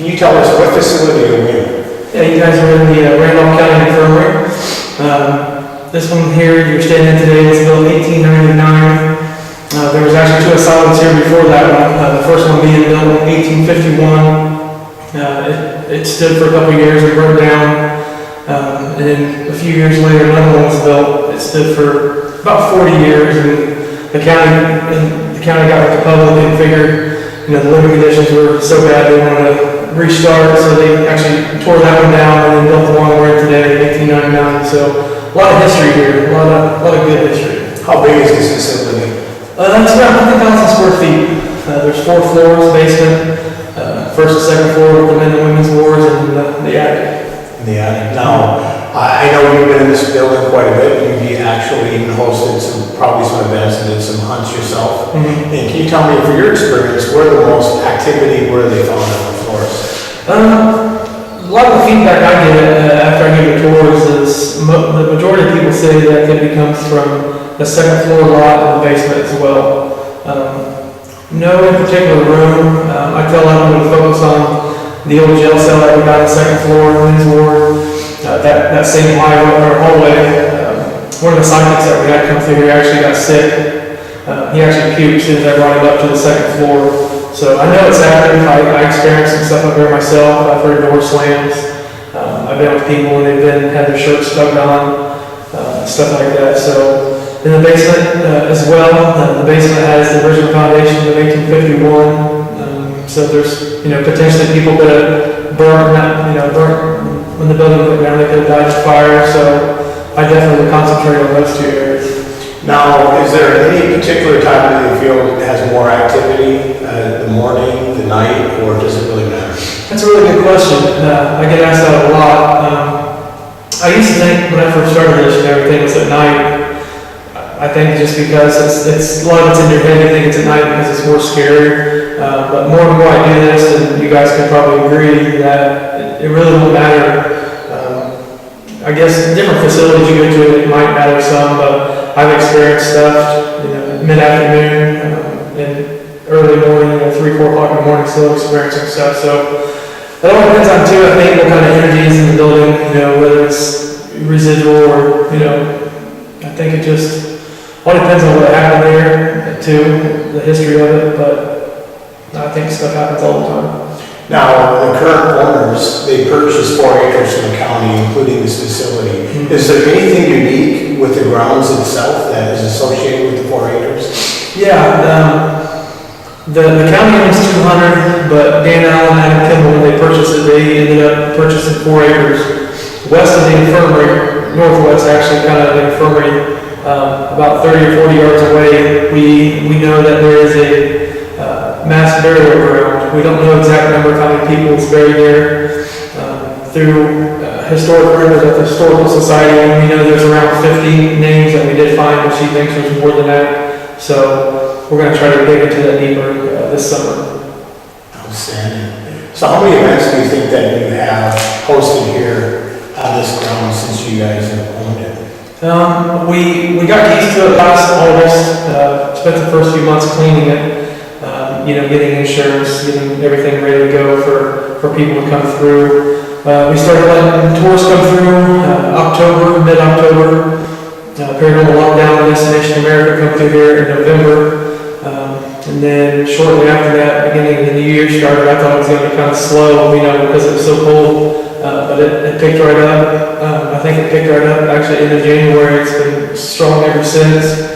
Can you tell us what facility are we in? Yeah, you guys are in the Randolph County Infirmary. This one here you're staying in today was built in 1899. There was actually two asylums here before that one. The first one being built in 1851. It stood for a couple of years and burned down. And then a few years later, another one was built. It stood for about 40 years, and the county got with the public and figured, the living conditions were so bad they wanted to restart, so they actually tore that one down and then built the one we're in today in 1899. So a lot of history here, a lot of good history. How big is this facility? It's about 100,000 square feet. There's 4 floors, basement, first and second floor with the men and women's wards, and the attic. In the attic. Now, I know you've been in this building quite a bit. You've actually even hosted probably some events and did some hunts yourself. Mm-hmm. And can you tell me, from your experience, where the most activity, where they found on the floors? A lot of the feedback I get after I give the tours is the majority of people say that activity comes from the second floor lot and the basement as well. No in particular room. I tell them to focus on the old jail cell that we got on the second floor, men's ward, that same hallway. One of the psychics that we had come through here actually got sick. He actually puked as soon as I brought him up to the second floor. So I know it's active. I experienced some stuff up there myself. I've heard door slams. I've been with people and they've had their shirts stuck on, stuff like that. So in the basement as well, the basement has the original foundation of 1851. So there's, potentially people could have burnt when the building went down, they could have died of fire. So I definitely would concentrate on those two areas. Now, is there any particular time of the field that has more activity, the morning, the night, or does it really matter? That's a really good question. I get asked that a lot. I used to think when I first started this and everything was at night. I think just because it's a lot of it's in your head, you think it's at night because it's more scary. But more and more I do this, and you guys can probably agree that it really won't matter. I guess different facilities you go to, it might matter some, but I've experienced stuff, mid-afternoon and early morning, 3, 4 o'clock in the morning, still experiencing stuff. So it all depends on too, I think, what kind of energy is in the building, whether it's residual or, I think it just all depends on what happened there too, the history of it, but I think stuff happens all the time. Now, the current owners, they purchased 4 acres from the county, including this facility. Mm-hmm. Is there anything unique with the grounds itself that is associated with the 4 acres? Yeah, the county owns 200, but Dan Allen and Adam Kimball, when they purchased it, they ended up purchasing 4 acres. West of the infirmary, northwest actually, kind of the infirmary, about 30 or 40 yards away, we know that there is a mass burial ground. We don't know exact number of how many people is buried there. Through historic records at the Historical Society, we know there's around 50 names that we did find, but she thinks there's more than that. So we're going to try to dig into that deeper this summer. Outstanding. So how many events do you think that you have hosted here on this ground since you guys have owned it? We got keys to it last August. Spent the first few months cleaning it. Getting insurance, getting everything ready to go for people to come through. We started letting tours come through mid-October. Paranormal Lockdown and Destination America come through here in November. And then shortly after that, beginning of the new year started, I thought it was going to be kind of slow, because it was so cold. But it picked right up. I think it picked right up actually into January. It's been strong ever since.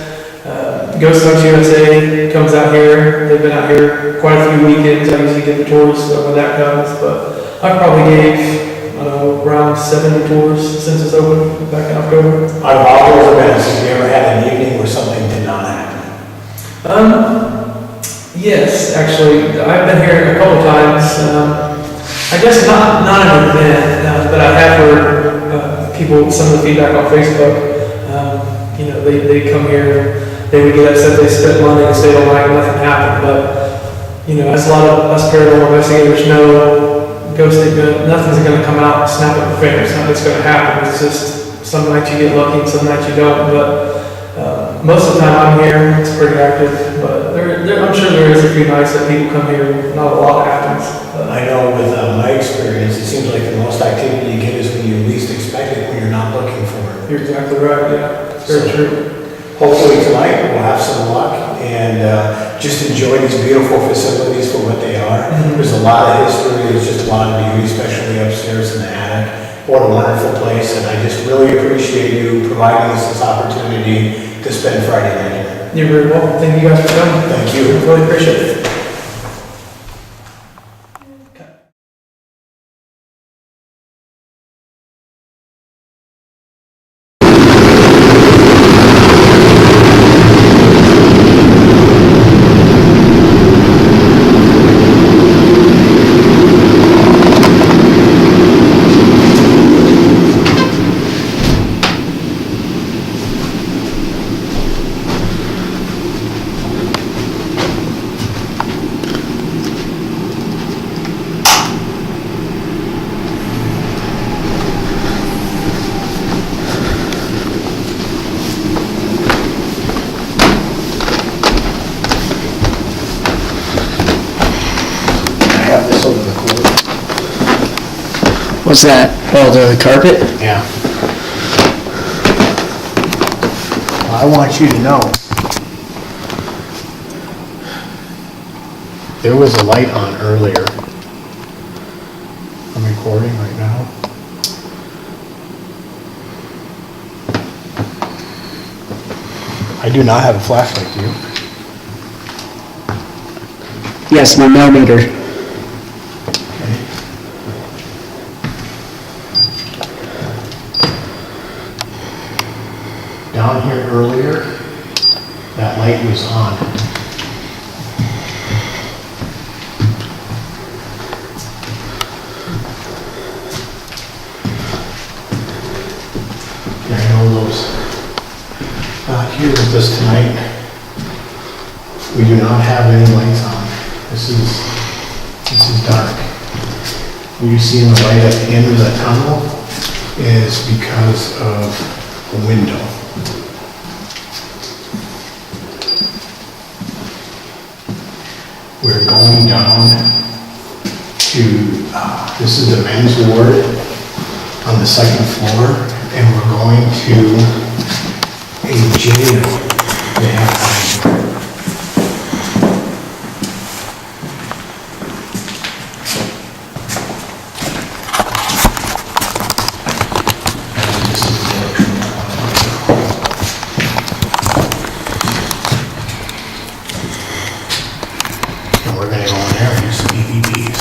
Ghost Hunts USA comes out here. They've been out here quite a few weekends. I usually get the tours when that comes, but I probably gave around 70 tours since it's open back in October. Out of all those events, have you ever had an evening where something did not happen? Yes, actually, I've been here a couple times. I guess not an event, but I have heard people, some of the feedback on Facebook. They come here. They would get upset they spent money and stayed all night and nothing happened. But, as a lot of us paranormal investigators know, nothing's going to come out and snap up your fingers. Nothing's going to happen. It's just some nights you get lucky and some nights you don't. But most of the time I'm here, it's pretty active. But I'm sure there is a few nights that people come here, not a lot happens. I know with hopefully tonight we'll have some luck and just enjoy these beautiful facilities for what they are. There's a lot of history, there's just a lot of beauty, especially upstairs in the attic. What a wonderful place, and I just really appreciate you providing us this opportunity to spend Friday night here. You're very welcome. Thank you guys for coming. Thank you. Really appreciate it. What's that? Oh, the carpet? Yeah. Well, I want you to know, there was a light on earlier. I'm recording right now. I do not have a flashlight, do you? Yes, my millimeter. Down here earlier, that light was on. And I know those here with us tonight, we do not have any lights on. This is dark. What you see in the light at the end of the tunnel is because of the window. We're going down to, this is the men's ward on the second floor, and we're going to a jail they have down here. And this is the direction we're going. And we're gonna go in there and do some EVPs.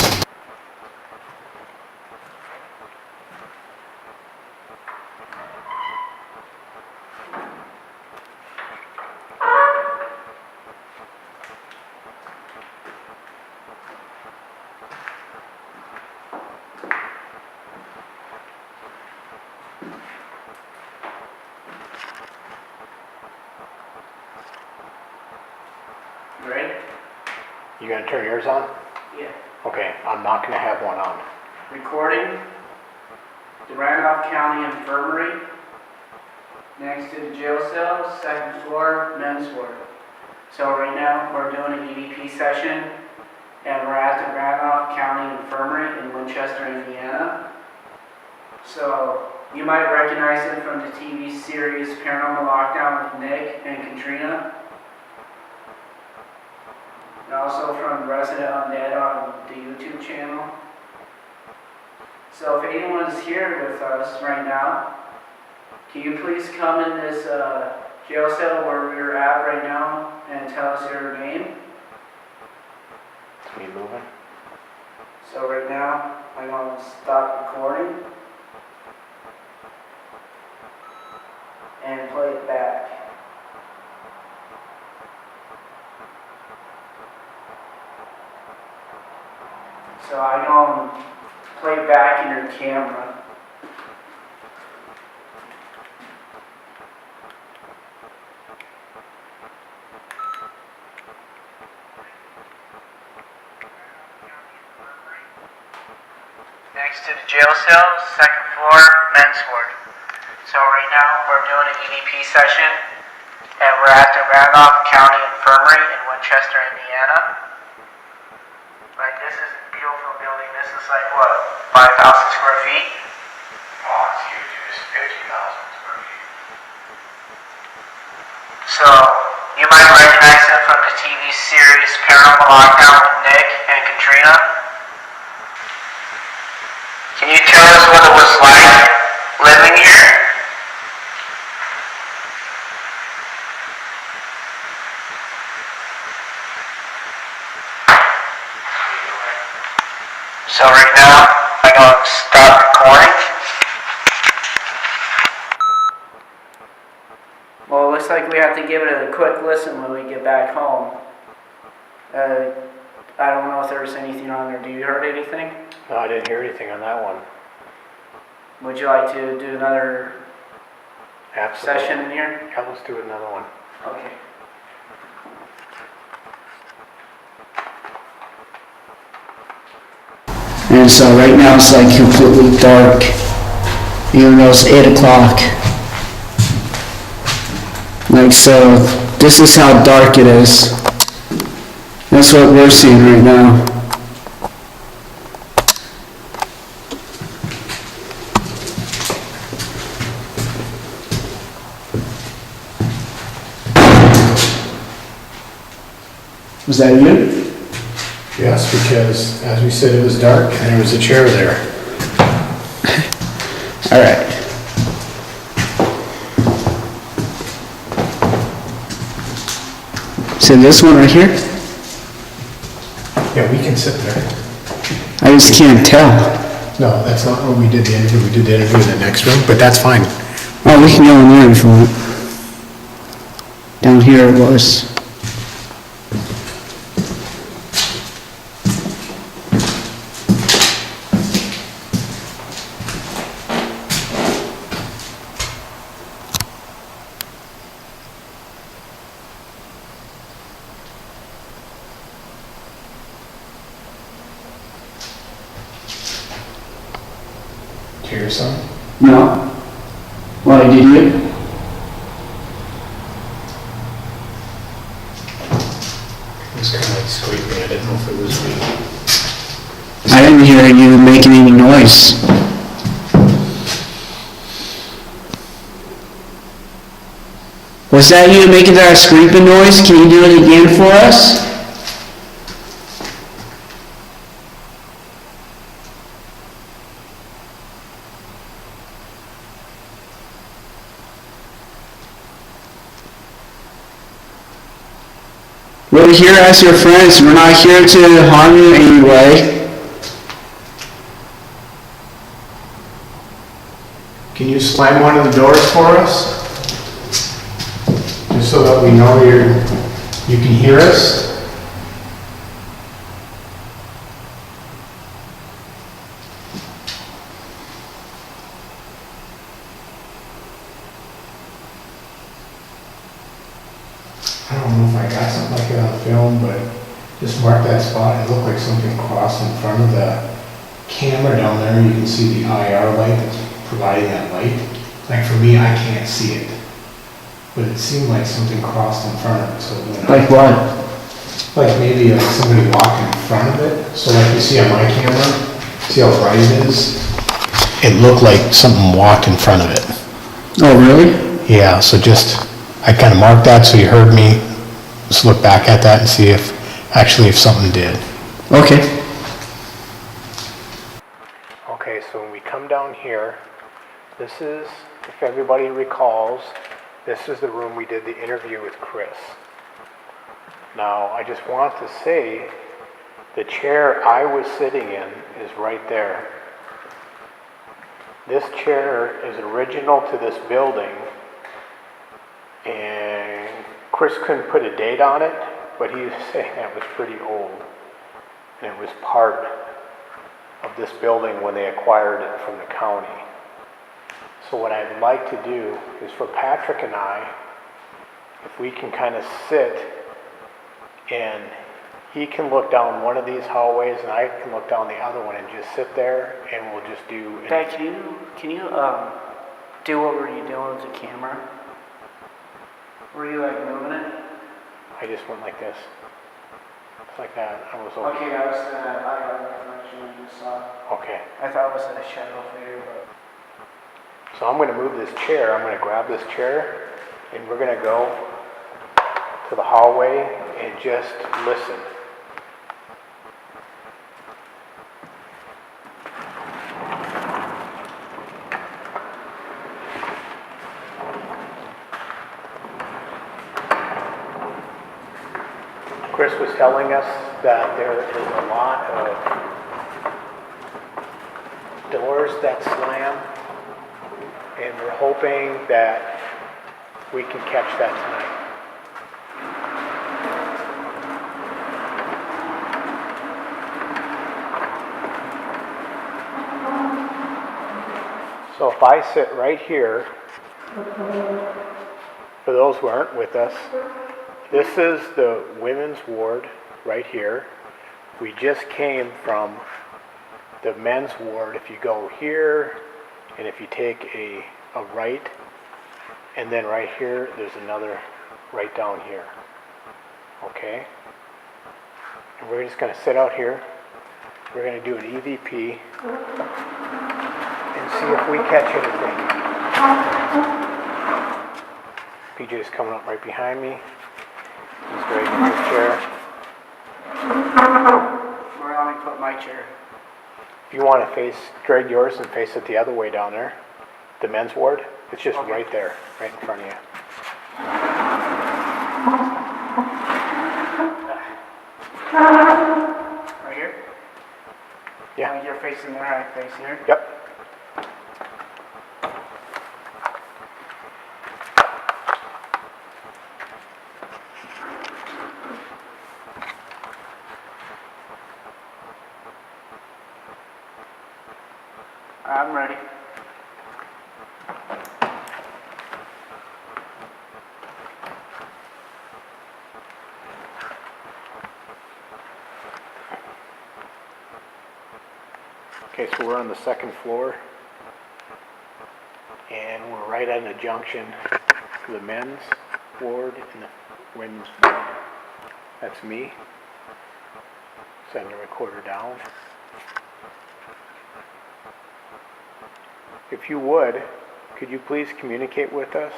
You ready? You gonna turn yours on? Yeah. Okay, I'm not gonna have one on. Recording. The Randolph County Infirmary. Next to the jail cell, second floor, men's ward. So right now, we're doing an EVP session, and we're at the Randolph County Infirmary in Winchester, Indiana. So you might recognize it from the TV series Paranormal Lockdown with Nick and Katrina. And also from Resident Undead on the YouTube channel. So if anyone is here with us right now, can you please come in this jail cell where we're at right now and tell us your name? Are you moving? So right now, I'm going to stop recording and play it back. So I'm going to play it back in your camera. Next to the jail cell, second floor, men's ward. So right now we're doing an EVP session, and we're at the Randolph County Infirmary in Winchester, Indiana. Like, this is a beautiful building. This is like what, 5,000 square feet? Oh, it's huge. It's 50,000 square feet. So, you might recognize him from the TV series Paranormal Lockdown with Nick and Katrina. Can you tell us what it was like living here? So right now, I'm going to stop recording. Well, it looks like we have to give it a quick listen when we get back home. I don't know if there's anything on there. Do you heard anything? No, I didn't hear anything on that one. Would you like to do another Absolutely. session in here? Yeah, let's do another one. Okay. And so right now it's like completely dark, even though it's 8 o'clock. Like, so this is how dark it is. That's what we're seeing right now. Was that you? Yes, because as we said, it was dark and there was a chair there. All right. So this one right here? Yeah, we can sit there. I just can't tell. No, that's not where we did the interview. We did the interview in the next room, but that's fine. Oh, we can go in there if you want. Down here it was. Hear some? No. Why, did you? It was kind of like squeaking. I didn't know if it was me. I didn't hear you making any noise. Was that you making that scraping noise? Can you do it again for us? We're here as your friends. We're not here to harm you in any way. Can you slam one of the doors for us? Just so that we know you can hear us? I don't know if I got something like it on film, but just mark that spot. It looked like something crossed in front of the camera down there. You can see the IR light that's providing that light. Like for me, I can't see it. But it seemed like something crossed in front of it. So Like what? like maybe like somebody walked in front of it. So like you see on my camera, see how bright it is? It looked like something walked in front of it. Oh, really? Yeah, so just, I kind of marked that so you heard me. Just look back at that and see if something did. Okay. Okay, so when we come down here, this is, if everybody recalls, this is the room we did the interview with Chris. Now, I just want to say, the chair I was sitting in is right there. This chair is original to this building, and Chris couldn't put a date on it, but he was saying that was pretty old. And it was part of this building when they acquired it from the county. So what I'd like to do is for Patrick and I, if we can kind of sit and he can look down one of these hallways and I can look down the other one and just sit there and we'll just do... Dad, can you do what were you doing with the camera? Were you like moving it? I just went like this. It's like that. I was over. Okay, I was I information you saw. Okay. I thought it was in a shadow figure, but... So I'm going to move this chair. I'm going to grab this chair and we're going to go to the hallway and just listen. Chris was telling us that there is a lot of doors that slam, and we're hoping that we can catch that tonight. So if I sit right here, for those who aren't with us, this is the women's ward right here. We just came from the men's ward. If you go here, and if you take a right, and then right here, there's another right down here. Okay? And we're just going to sit out here. We're going to do an EVP and see if we catch anything. PJ is coming up right behind me. He's right in his chair. Where do I put my chair? If you want to drag yours and face it the other way down there, the men's ward, it's just right there, right in front of you. Right here? Yeah. You're facing there, I face here. Yep. I'm ready. Okay, so we're on the second floor, and we're right at the junction to the men's ward and the women's ward. That's me. Setting the recorder down. If you would, could you please communicate with us?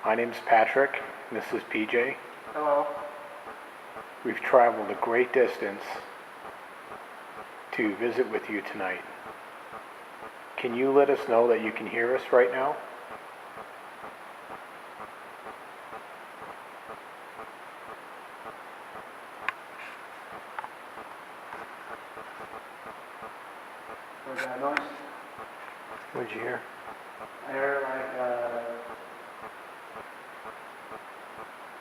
My name's Patrick, and this is PJ. Hello. We've traveled a great distance to visit with you tonight. Can you let us know that you can hear us right now? What was that noise? What'd you hear? I heard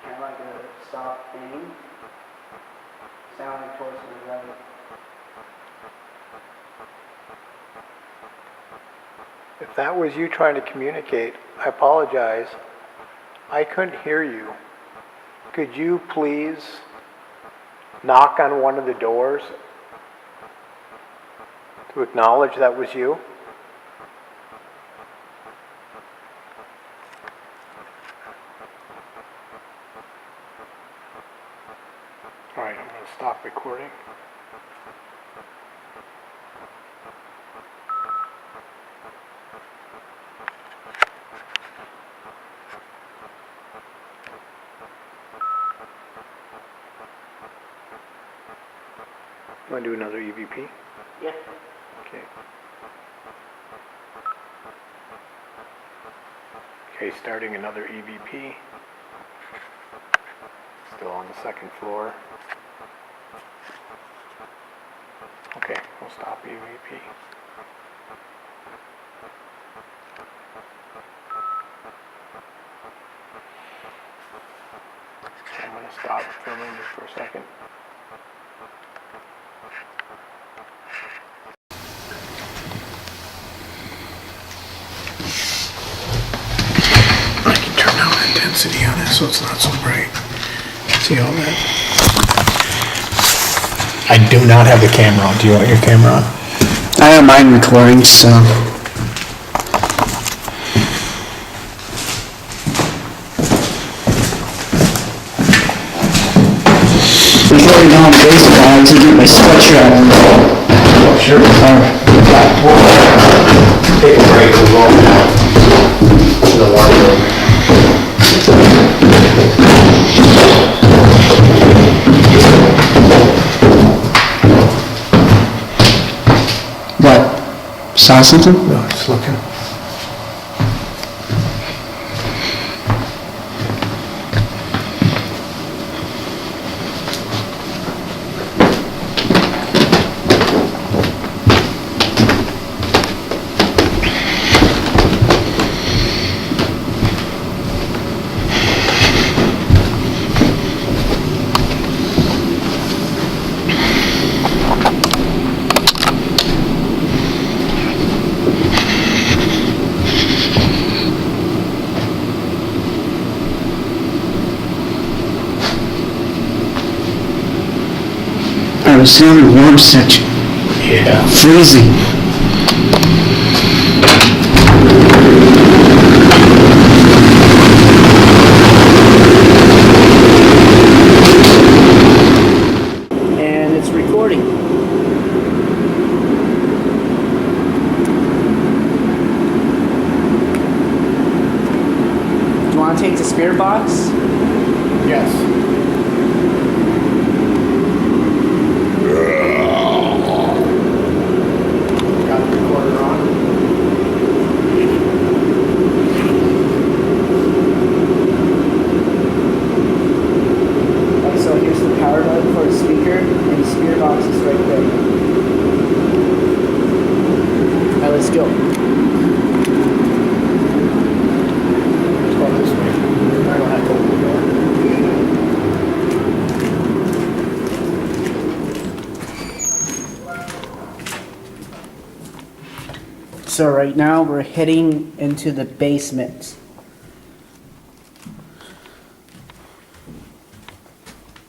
kind of like a soft bang, sounding towards the right. If that was you trying to communicate, I apologize. I couldn't hear you. Could you please knock on one of the doors to acknowledge that was you? All right, I'm going to stop recording. You want to do another EVP? Yeah. Okay. Okay, starting another EVP. Still on the second floor. Okay, we'll stop EVP. Okay, I'm going to stop filming just for a second. I can turn down the intensity on it so it's not so bright. See all that? I do not have the camera on. Do you want your camera on? I have mine recording, so. Before we go on baseball, I have to get my sweatshirt on. Oh, sure. Take a break. We'll go now to the water room. Saw something? No, just looking. I was in the warm section. Yeah. Freezing. And it's recording. Do you want to take the spirit box? Yes. Got the recorder on. Okay, so here's the power button for the speaker, and the spirit box is right there. Alright, let's go. Let's go this way. I don't have to open the door. So right now we're heading into the basement.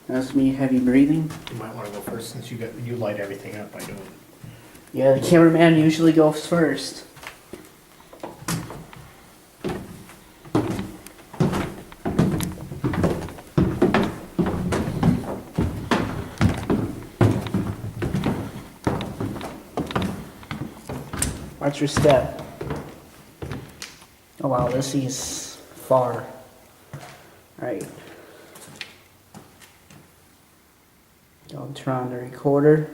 That's me heavy breathing. You might want to go first since you light everything up by doing it. Yeah, the cameraman usually goes first. Watch your step. Oh wow, this is far. Alright. I'll turn on the recorder.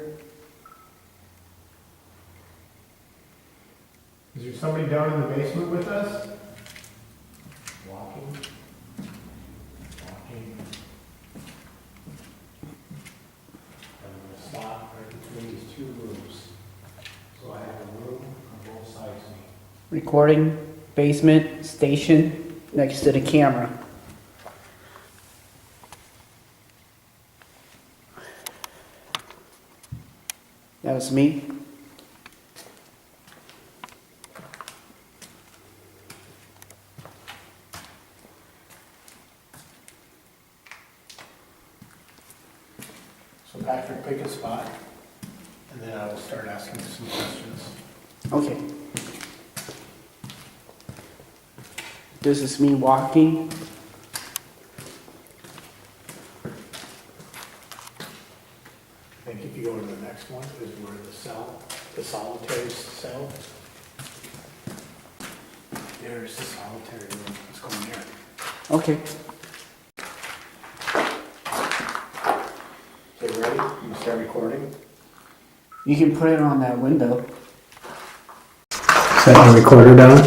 Is there somebody down in the basement with us? Walking. Walking. I'm gonna stop right between these two rooms. So I have a room on both sides of me. Recording, basement, station, next to the camera. That was me. So Patrick, pick a spot, and then I will start asking some questions. Okay. This is me walking. I think if you go to the next one, is where the solitary cell. There's the solitary room. Let's go in there. Okay. Okay, ready? You can start recording. You can put it on that window. Set your recorder down.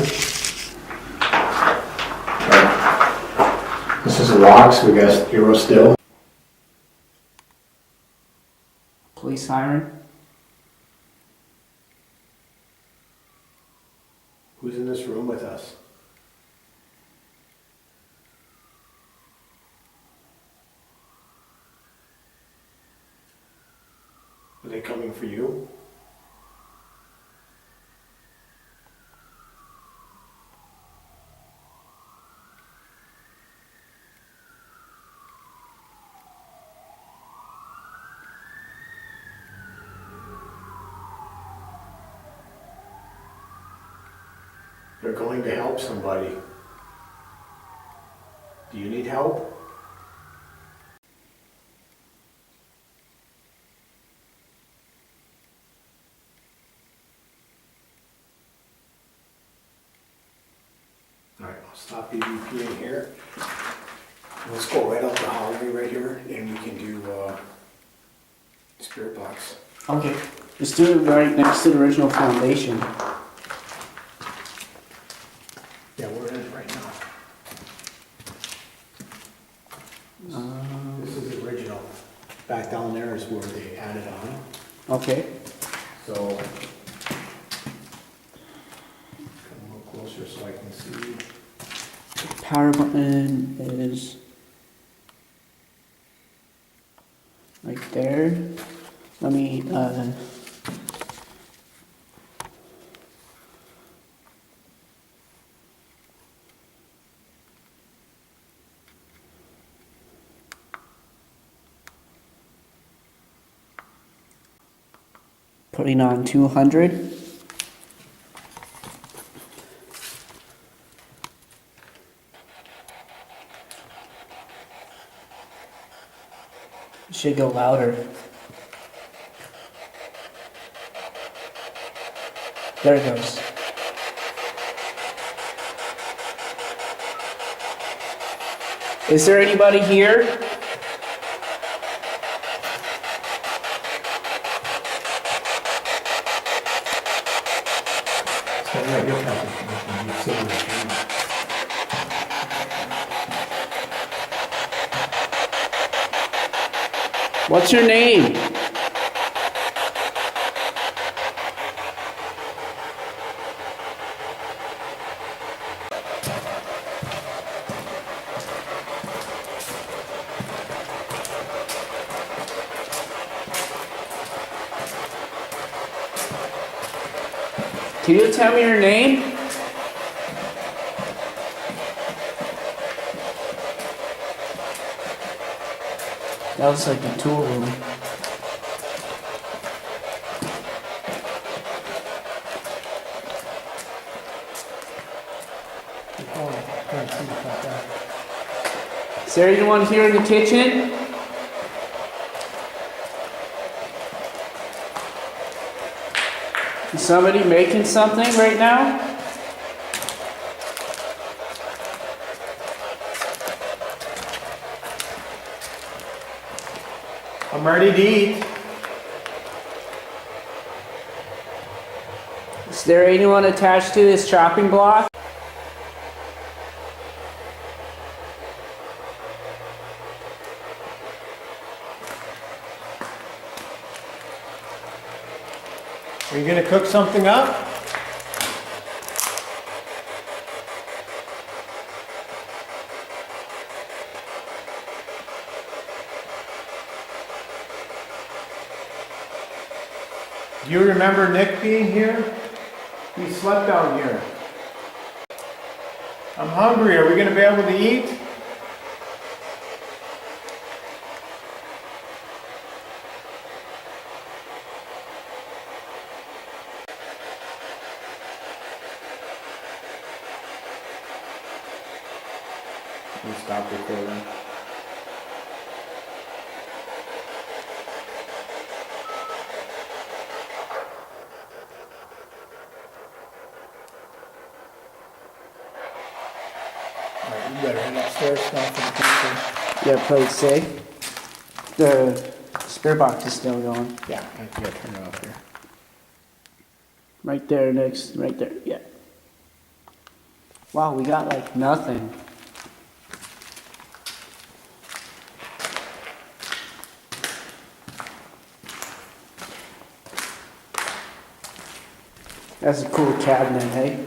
This is a rock, so we got zero still. Police siren. Who's in this room with us? Are they coming for you? They're going to help somebody. Do you need help? All right, I'll stop EVP in here. Let's go right up the hallway right here, and we can do spirit box. Okay. Just do it right next to the original foundation. there is where they added on, Okay. so. Come a little closer so I can see. Power button is right there. Let me, putting on 200. Should go louder. There it goes. Is there anybody here? So yeah, you'll have to sit on the camera. What's your name? Can you tell me your name? That was like the tool room. Is there anyone here in the kitchen? Is somebody making something right now? I'm ready to eat. Is there anyone attached to this chopping block? Are you gonna cook something up? Do you remember Nick being here? He slept down here. I'm hungry. Are we gonna be able to eat? Let me stop recording. Alright, you better head upstairs now for the pizza. Yeah, play it safe. The spare box is still going. Yeah, I gotta turn it off here. Right there next, right there, yeah. Wow, we got like nothing. That's a cool cabinet, hey?